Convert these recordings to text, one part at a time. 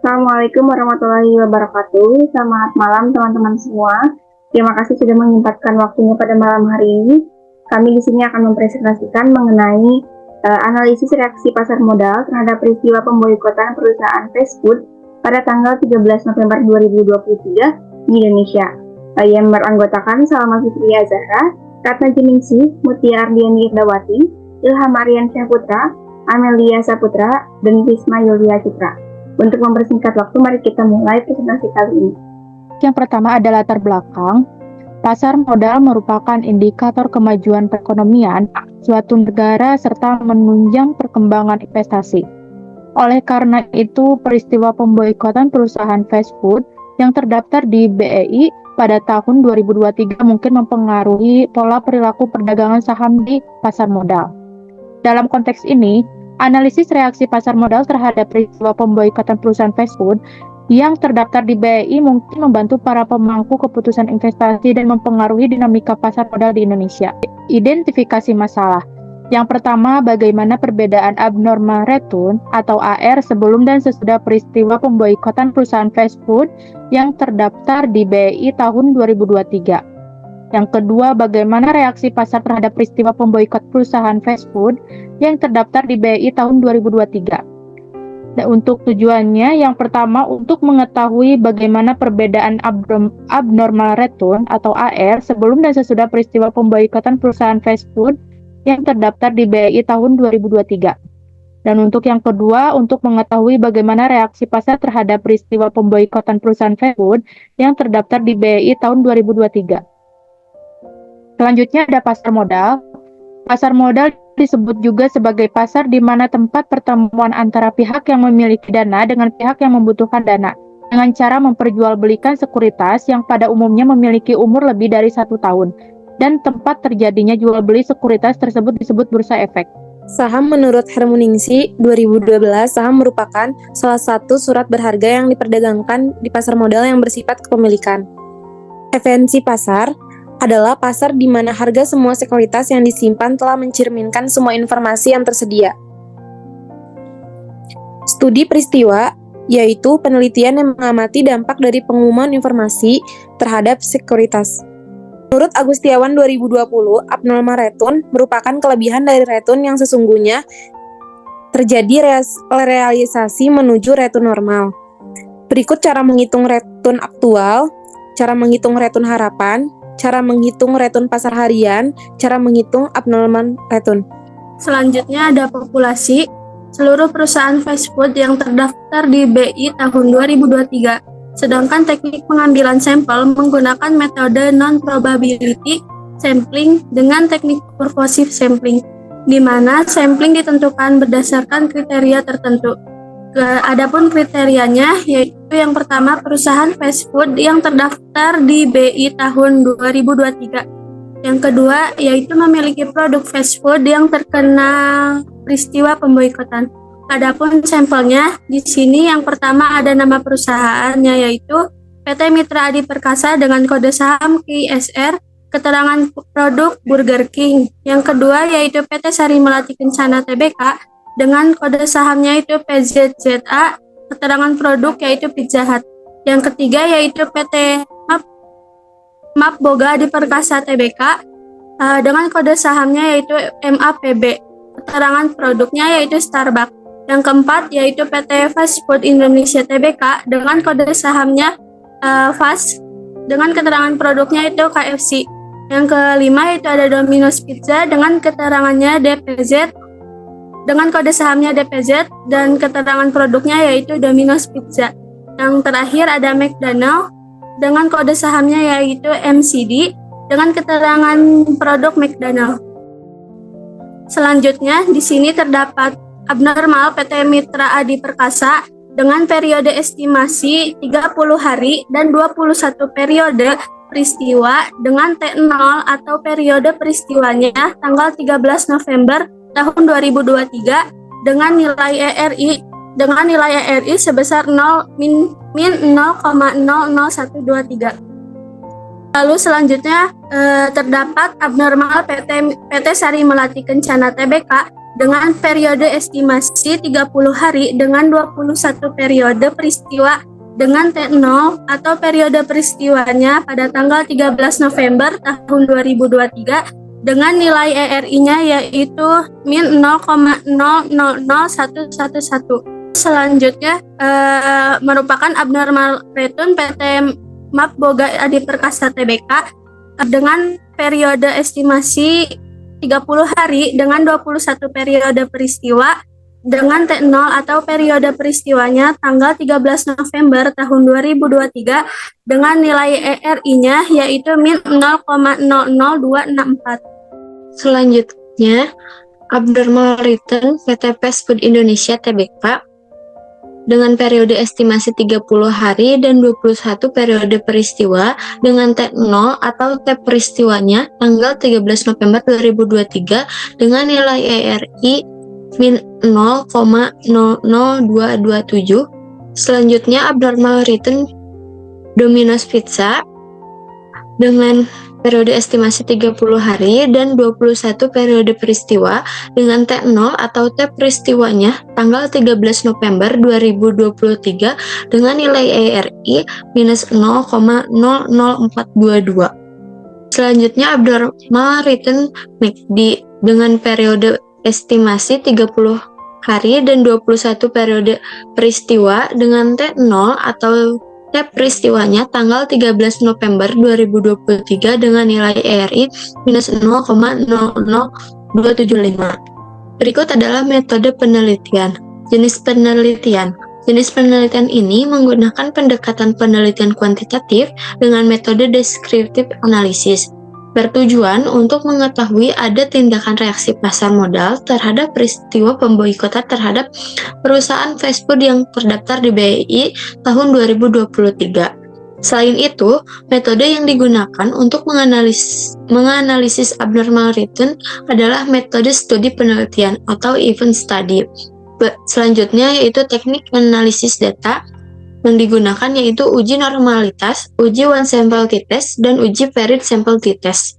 Assalamualaikum warahmatullahi wabarakatuh. Selamat malam teman-teman semua. Terima kasih sudah menyempatkan waktunya pada malam hari ini. Kami di sini akan mempresentasikan mengenai analisis reaksi pasar modal terhadap peristiwa pemboikotan perusahaan fast food pada tanggal 13 November 2023 di Indonesia. Yang beranggotakan Salma Fitria Zahra, Ratna Jiningsih, Mutia Ardiani Irdawati, Ilham Aryan Syahputra, Amelia Saputra, dan Risma Yulia Citra. Untuk mempersingkat waktu, mari kita mulai presentasi kali ini. Yang pertama adalah latar belakang. Pasar modal merupakan indikator kemajuan perekonomian suatu negara serta menunjang perkembangan investasi. Oleh karena itu, peristiwa pemboikotan perusahaan fast food yang terdaftar di BEI pada tahun 2023 mungkin mempengaruhi pola perilaku perdagangan saham di pasar modal. Dalam konteks ini, analisis reaksi pasar modal terhadap peristiwa pemboikotan perusahaan fast food yang terdaftar di BEI mungkin membantu para pemangku keputusan investasi dan mempengaruhi dinamika pasar modal di Indonesia. Identifikasi masalah. Yang pertama, bagaimana perbedaan abnormal return atau AR sebelum dan sesudah peristiwa pemboikotan perusahaan fast food yang terdaftar di BEI tahun 2023. Yang kedua, bagaimana reaksi pasar terhadap peristiwa pemboikot perusahaan fast food yang terdaftar di BEI tahun 2023. Dan untuk tujuannya, yang pertama untuk mengetahui bagaimana perbedaan abnormal return atau AR sebelum dan sesudah peristiwa pemboikotan perusahaan fast food yang terdaftar di BEI tahun 2023. Dan untuk yang kedua, untuk mengetahui bagaimana reaksi pasar terhadap peristiwa pemboikotan perusahaan fast food yang terdaftar di BEI tahun 2023. Selanjutnya ada pasar modal. Pasar modal disebut juga sebagai pasar di mana tempat pertemuan antara pihak yang memiliki dana dengan pihak yang membutuhkan dana dengan cara memperjualbelikan sekuritas yang pada umumnya memiliki umur lebih dari 1 tahun dan tempat terjadinya jual beli sekuritas tersebut disebut bursa efek. Saham menurut Hermuningsi 2012, saham merupakan salah satu surat berharga yang diperdagangkan di pasar modal yang bersifat kepemilikan. Esensi pasar adalah pasar di mana harga semua sekuritas yang disimpan telah mencerminkan semua informasi yang tersedia. Studi peristiwa, yaitu penelitian yang mengamati dampak dari pengumuman informasi terhadap sekuritas. Menurut Agustiawan 2020, abnormal return merupakan kelebihan dari return yang sesungguhnya terjadi realisasi menuju return normal. Berikut cara menghitung return aktual, cara menghitung return harapan, cara menghitung return pasar harian, cara menghitung abnormal return. Selanjutnya ada populasi. Seluruh perusahaan fast food yang terdaftar di BI tahun 2023. Sedangkan teknik pengambilan sampel menggunakan metode non-probability sampling dengan teknik purposive sampling, di mana sampling ditentukan berdasarkan kriteria tertentu. Adapun kriterianya yaitu yang pertama perusahaan fast food yang terdaftar di BI tahun 2023. Yang kedua yaitu memiliki produk fast food yang terkena peristiwa pemboikotan. Adapun sampelnya di sini yang pertama ada nama perusahaannya yaitu PT Mitra Adi Perkasa dengan kode saham KISR, keterangan produk Burger King. Yang kedua yaitu PT Sari Melati Kencana Tbk dengan kode sahamnya itu PZZA, keterangan produk yaitu Pizza Hut. Yang ketiga yaitu PT MAP Boga Adi Perkasa Tbk dengan kode sahamnya yaitu MAPB, keterangan produknya yaitu Starbucks. Yang keempat yaitu PT Fast Food Indonesia Tbk dengan kode sahamnya FAST dengan keterangan produknya itu KFC. Yang kelima yaitu ada Domino's Pizza dengan keterangannya DPZ dengan kode sahamnya DPZ dan keterangan produknya yaitu Domino's Pizza. Yang terakhir ada McDonald dengan kode sahamnya yaitu MCD dengan keterangan produk McDonald. Selanjutnya di sini terdapat abnormal PT Mitra Adi Perkasa dengan periode estimasi 30 hari dan 21 periode peristiwa dengan T0 atau periode peristiwanya tanggal 13 November tahun 2023 dengan nilai ERI sebesar 0,00123. Lalu selanjutnya terdapat abnormal PT Sari Melati Kencana Tbk dengan periode estimasi 30 hari dengan 21 periode peristiwa dengan T0 atau periode peristiwanya pada tanggal 13 November tahun 2023 dengan nilai ERI-nya yaitu min 0,000111. Selanjutnya merupakan abnormal return PT MAP Boga Adi Perkasa Tbk dengan periode estimasi 30 hari dengan 21 periode peristiwa dengan T0 atau periode peristiwanya tanggal 13 November tahun 2023 dengan nilai ERI-nya yaitu min 0,00264. Selanjutnya, abnormal return PT Fast Food Indonesia Tbk dengan periode estimasi 30 hari dan 21 periode peristiwa dengan T0 atau T peristiwanya tanggal 13 November 2023 dengan nilai ERI min 0,00227. Selanjutnya, abnormal return Domino's Pizza dengan periode estimasi 30 hari dan 21 periode peristiwa dengan T0 atau T peristiwanya tanggal 13 November 2023 dengan nilai ERI minus 0,00422. Selanjutnya, abnormal return McD dengan periode estimasi 30 hari dan 21 periode peristiwa dengan T0 atau T peristiwanya tanggal 13 November 2023 dengan nilai ERI minus 0,00275. Berikut adalah metode penelitian. Jenis penelitian. Jenis penelitian ini menggunakan pendekatan penelitian kuantitatif dengan metode descriptive analysis. Bertujuan untuk mengetahui ada tindakan reaksi pasar modal terhadap peristiwa pemboikotan terhadap perusahaan fast food yang terdaftar di BI tahun 2023. Selain itu, metode yang digunakan untuk menganalisis abnormal return adalah metode studi penelitian atau event study. Selanjutnya yaitu teknik analisis data yang digunakan yaitu uji normalitas, uji one sample t-test, dan uji varied sample t-test.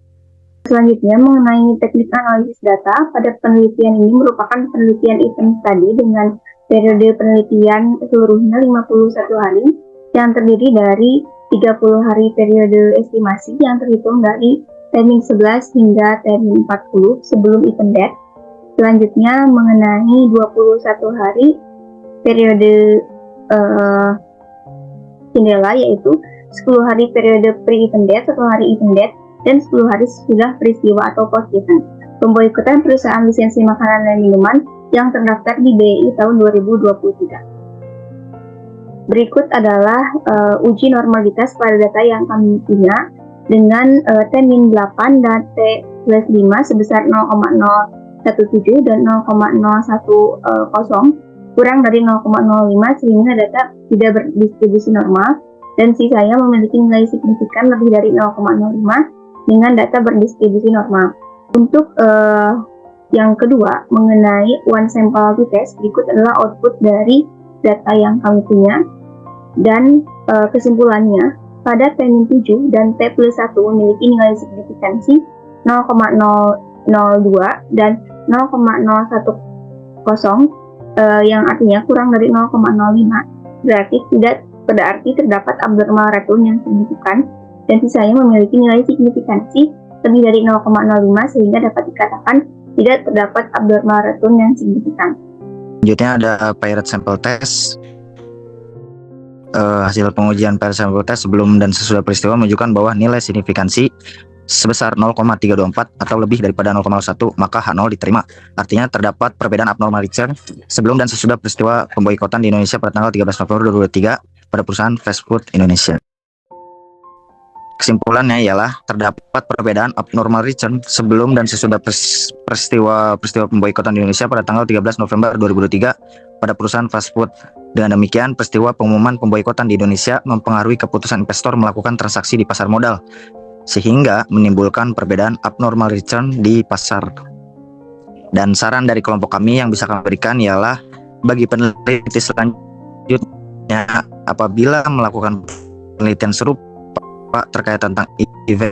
Selanjutnya mengenai teknik analisis data, pada penelitian ini merupakan penelitian event study dengan periode penelitian seluruhnya 51 hari yang terdiri dari 30 hari periode estimasi yang terhitung dari termin 11 hingga termin 40 sebelum event date. Selanjutnya mengenai 21 hari periode jendela yaitu 10 hari periode pre-event date, 1 hari event date, dan 10 hari sesudah peristiwa atau post-event. Pemboikotan perusahaan lisensi makanan dan minuman yang terdaftar di BI tahun 2023. Berikut adalah uji normalitas pada data yang kami punya dengan T-8 dan T+5 sebesar 0,017 dan 0,010 kurang dari 0,05 sehingga data tidak berdistribusi normal dan sisanya memiliki nilai signifikan lebih dari 0,05 dengan data berdistribusi normal. Untuk yang kedua mengenai one sample t-test, berikut adalah output dari data yang kami punya dan kesimpulannya pada T-7 dan T+1 memiliki nilai signifikansi 0,002 dan 0,010 yang artinya kurang dari 0,05, berarti terdapat abnormal return yang signifikan dan sisanya memiliki nilai signifikansi lebih dari 0,05 sehingga dapat dikatakan tidak terdapat abnormal return yang signifikan. Selanjutnya ada paired sample test. Hasil pengujian paired sample test sebelum dan sesudah peristiwa menunjukkan bahwa nilai signifikansi sebesar 0,324 atau lebih daripada 0,01, maka H0 diterima. Artinya terdapat perbedaan abnormal return sebelum dan sesudah peristiwa pemboikotan di Indonesia pada tanggal 13 November 2023 pada perusahaan fast food Indonesia. Kesimpulannya ialah terdapat perbedaan abnormal return sebelum dan sesudah peristiwa pemboikotan di Indonesia pada tanggal 13 November 2023 pada perusahaan fast food. Dengan demikian, peristiwa pengumuman pemboikotan di Indonesia mempengaruhi keputusan investor melakukan transaksi di pasar modal, sehingga menimbulkan perbedaan abnormal return di pasar. Dan saran dari kelompok kami yang bisa kami berikan ialah bagi peneliti selanjutnya apabila melakukan penelitian serupa terkait tentang event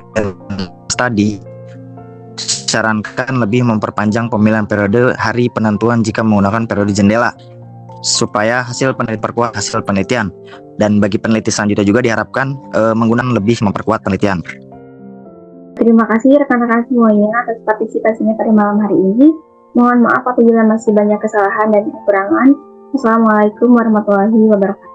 study, disarankan lebih memperpanjang pemilihan periode hari penentuan jika menggunakan periode jendela supaya diperkuat hasil penelitian. Dan bagi peneliti selanjutnya juga diharapkan menggunakan lebih memperkuat penelitian. Terima kasih rekan-rekan semuanya atas partisipasinya pada malam hari ini. Mohon maaf apabila masih banyak kesalahan dan kekurangan. Wassalamualaikum warahmatullahi wabarakatuh.